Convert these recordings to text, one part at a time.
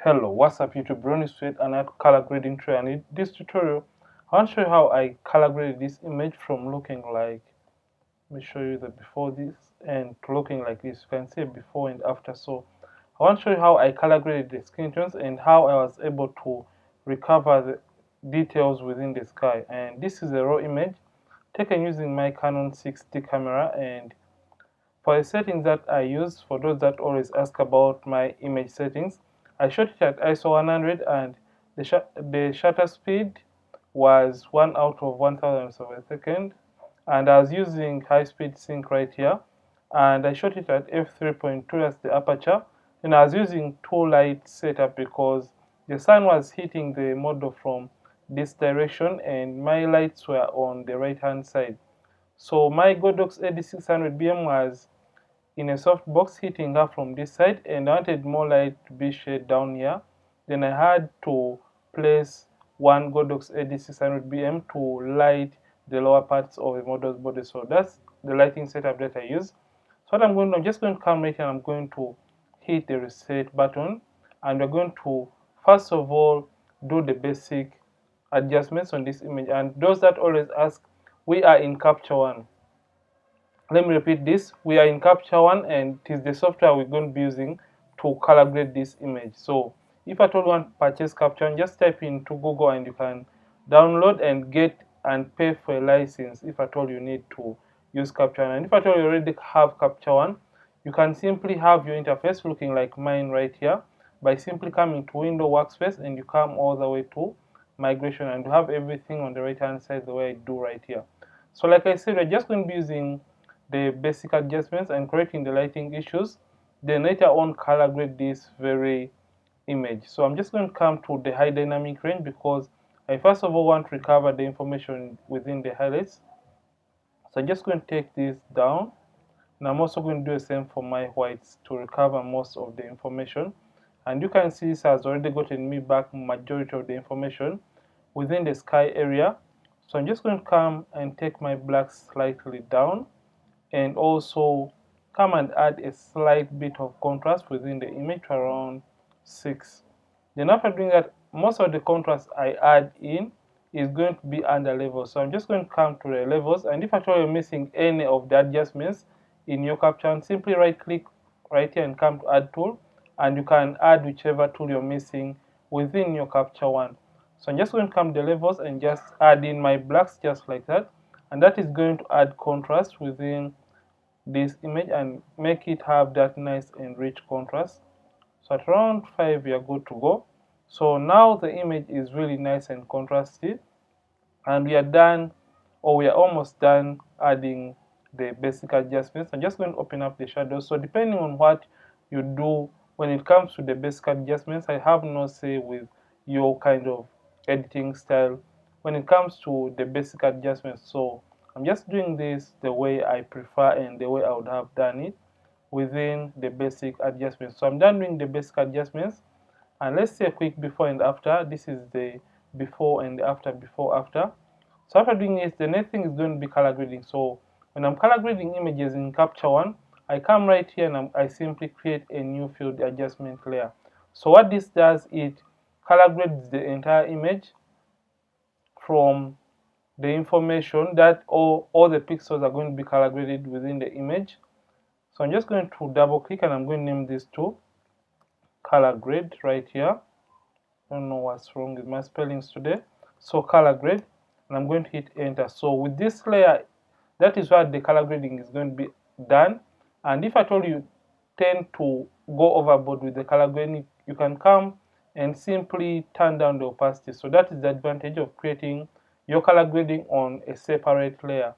Hello, what's up YouTube? Ronnie Sweat and at color grading tutorial. And in this tutorial, I want to show you how I color graded this image from looking like, let me show you the before this and to looking like this. You can see before and after. So I want to show you how I color graded the skin tones and how I was able to recover the details within the sky. And this is a raw image taken using my Canon 6D camera, and for the settings that I use, for those that always ask about my image settings, I shot it at ISO 100 and the shutter speed was 1 out of 1000 of a second, and I was using high speed sync right here, and I shot it at f3.2, that's the aperture, and I was using 2 light setup because the sun was hitting the model from this direction and my lights were on the right hand side. So my Godox AD600BM was in a soft box hitting her from this side, and I wanted more light to be shed down here. Then I had to place one Godox AD600BM to light the lower parts of the model's body. So that's the lighting setup that I use. So what I'm just going to come right here and I'm going to hit the reset button, and we're going to first of all do the basic adjustments on this image. And those that always ask, we are in Capture One. Let me repeat this. We are in Capture One and it is the software we're going to be using to color grade this image. So if at all you want to purchase Capture One, just type into Google and you can download and get and pay for a license if at all you need to use Capture One. And if at all you already have Capture One, you can simply have your interface looking like mine right here by simply coming to Window Workspace, and you come all the way to Migration, and you have everything on the right hand side the way I do right here. So like I said, we're just going to be using the basic adjustments and correcting the lighting issues, then later on color grade this very image. So I'm just going to come to the high dynamic range because I first of all want to recover the information within the highlights. So I'm just going to take this down, and I'm also going to do the same for my whites to recover most of the information. And you can see this has already gotten me back majority of the information within the sky area. So I'm just going to come and take my black slightly down, and also come and add a slight bit of contrast within the image to around 6. Then after doing that, most of the contrast I add in is going to be under levels. So I'm just going to come to the levels, and if at all you're missing any of the adjustments in your Capture, simply right click right here and come to add tool, and you can add whichever tool you're missing within your Capture One. So I'm just going to come to the levels and just add in my blacks just like that, and that is going to add contrast within this image and make it have that nice and rich contrast. So at around 5 we are good to go. So now the image is really nice and contrasty, and we are done, or we are almost done adding the basic adjustments. I'm just going to open up the shadows. So depending on what you do when it comes to the basic adjustments, I have no say with your kind of editing style when it comes to the basic adjustments. So I'm just doing this the way I prefer and the way I would have done it within the basic adjustments. So I'm done doing the basic adjustments, and let's say a quick before and after. This is the before and after, before, after. So after doing this, the next thing is going to be color grading. So when I'm color grading images in Capture One, I come right here and I simply create a new field adjustment layer. So what this does, it color grades the entire image from the information that all the pixels are going to be color graded within the image. So I'm just going to double click and I'm going to name this to color grade right here. I don't know what's wrong with my spellings today. So color grade, and I'm going to hit enter. So with this layer, that is where the color grading is going to be done. And if at all you tend to go overboard with the color grading, you can come and simply turn down the opacity. So that is the advantage of creating your color grading on a separate layer.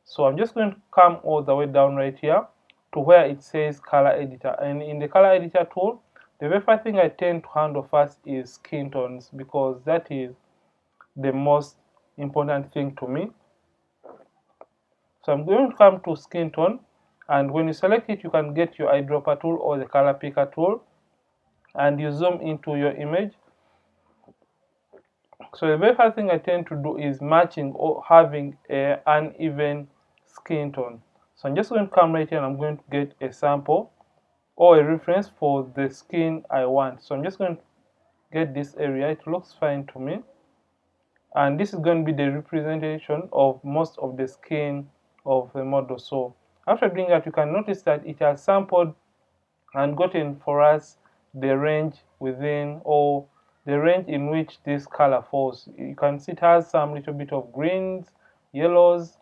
So I'm just going to come all the way down right here to where it says color editor, and in the color editor tool, the very first thing I tend to handle first is skin tones, because that is the most important thing to me. So I'm going to come to skin tone, and when you select it, you can get your eyedropper tool or the color picker tool, and you zoom into your image. So the very first thing I tend to do is matching or having an uneven skin tone. So I'm just going to come right here and I'm going to get a sample or a reference for the skin I want. So I'm just going to get this area. It looks fine to me. And this is going to be the representation of most of the skin of the model. So after doing that, you can notice that it has sampled and gotten for us the range within, or the range in which this color falls. You can see it has some little bit of greens, yellows,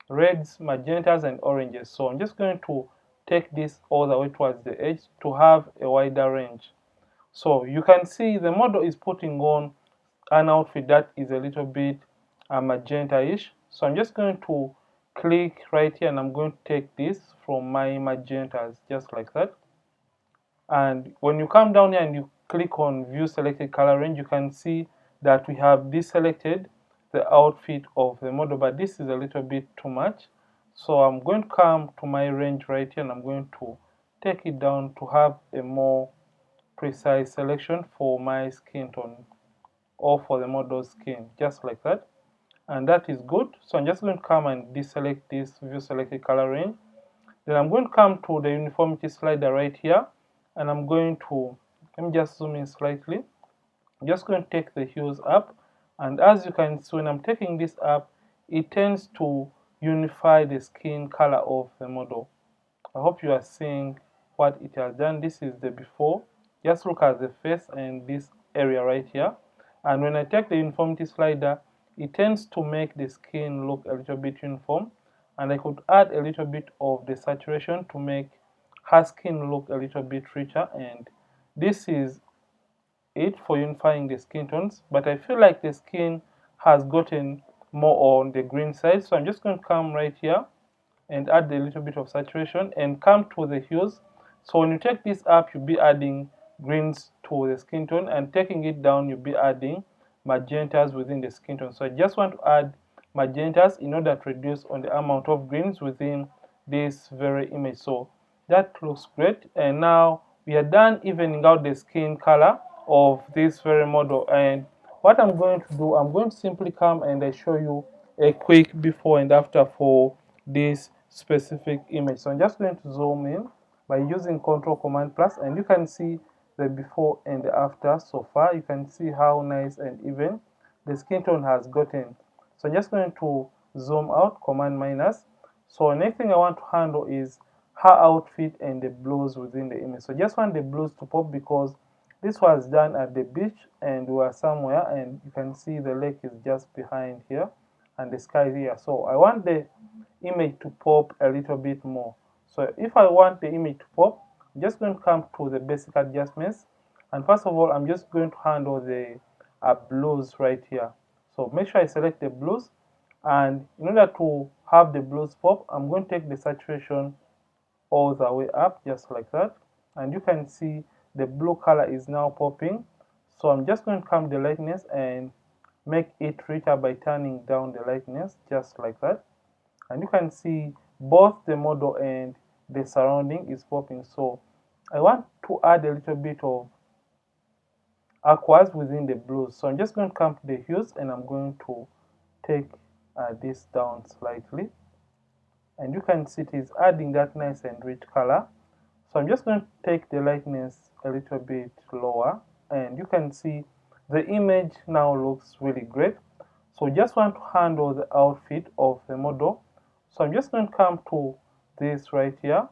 reds, magentas, and oranges. So I'm just going to take this all the way towards the edge to have a wider range. So you can see the model is putting on an outfit that is a little bit magenta-ish. So I'm just going to click right here and I'm going to take this from my magentas just like that. And when you come down here and you click on view selected color range, you can see that we have deselected the outfit of the model, but this is a little bit too much. So I'm going to come to my range right here and I'm going to take it down to have a more precise selection for my skin tone or for the model's skin, just like that. And that is good. So I'm just going to come and deselect this view selected color range. Then I'm going to come to the uniformity slider right here and I'm going to, let me just zoom in slightly. I'm just going to take the hues up, and as you can see, when I'm taking this up, it tends to unify the skin color of the model. I hope you are seeing what it has done. This is the before. Just look at the face and this area right here. And when I take the uniformity slider, it tends to make the skin look a little bit uniform. And I could add a little bit of the saturation to make her skin look a little bit richer. And this is it for unifying the skin tones. But I feel like the skin has gotten more on the green side. So I'm just going to come right here and add a little bit of saturation and come to the hues. So when you take this up, you'll be adding greens to the skin tone, and taking it down, you'll be adding magentas within the skin tone. So I just want to add magentas in order to reduce on the amount of greens within this very image. So that looks great. And now we are done evening out the skin color of this very model. And what I'm going to do, I'm going to simply come and I show you a quick before and after for this specific image. So I'm just going to zoom in by using Ctrl Command Plus, and you can see the before and the after so far. You can see how nice and even the skin tone has gotten. So I'm just going to zoom out, Command minus. So next thing I want to handle is her outfit and the blues within the image. So just want the blues to pop because this was done at the beach and we are somewhere, and you can see the lake is just behind here and the sky here. So I want the image to pop a little bit more. So if I want the image to pop, I'm just going to come to the basic adjustments, and first of all I'm just going to handle the blues right here. So make sure I select the blues, and in order to have the blues pop, I'm going to take the saturation all the way up just like that, and you can see the blue color is now popping. So I'm just going to come to the lightness and make it richer by turning down the lightness just like that, and you can see both the model and the surrounding is popping. So I want to add a little bit of aquas within the blues. So I'm just going to come to the hues and I'm going to take this down slightly, and you can see it is adding that nice and rich color. So I'm just going to take the lightness a little bit lower, and you can see the image now looks really great. So just want to handle the outfit of the model. So I'm just going to come to this right here,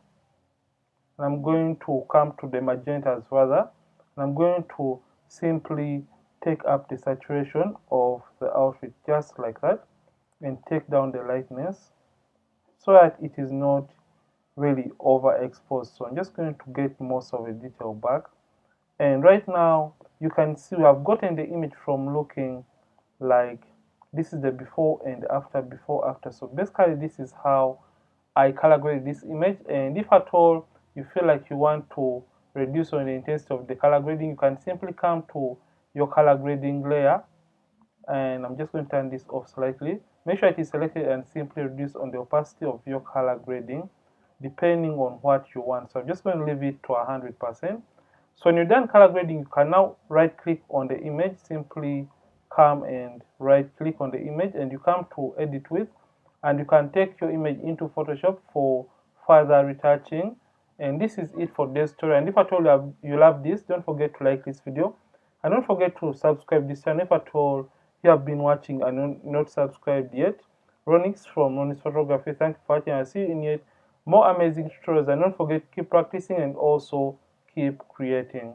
and I'm going to come to the magentas rather, and I'm going to simply take up the saturation of the outfit just like that, and take down the lightness so that it is not really overexposed. So I'm just going to get most of the detail back, and right now you can see we have gotten the image from looking like this is the before and after, before after. So basically this is how I color grade this image. And if at all you feel like you want to reduce on the intensity of the color grading, you can simply come to your color grading layer, and I'm just going to turn this off slightly. Make sure it is selected and simply reduce on the opacity of your color grading depending on what you want. So I'm just going to leave it to 100%. So when you're done color grading, you can now right click on the image, simply come and right click on the image, and you come to edit with, and you can take your image into Photoshop for further retouching. And this is it for this tutorial. And if at all you love this, don't forget to like this video And don't forget to subscribe this channel if at all you have been watching and not subscribed yet. Ronix from Ronix Photography. Thank you for watching. I'll see you in yet more amazing tutorials. And don't forget, keep practicing and also keep creating.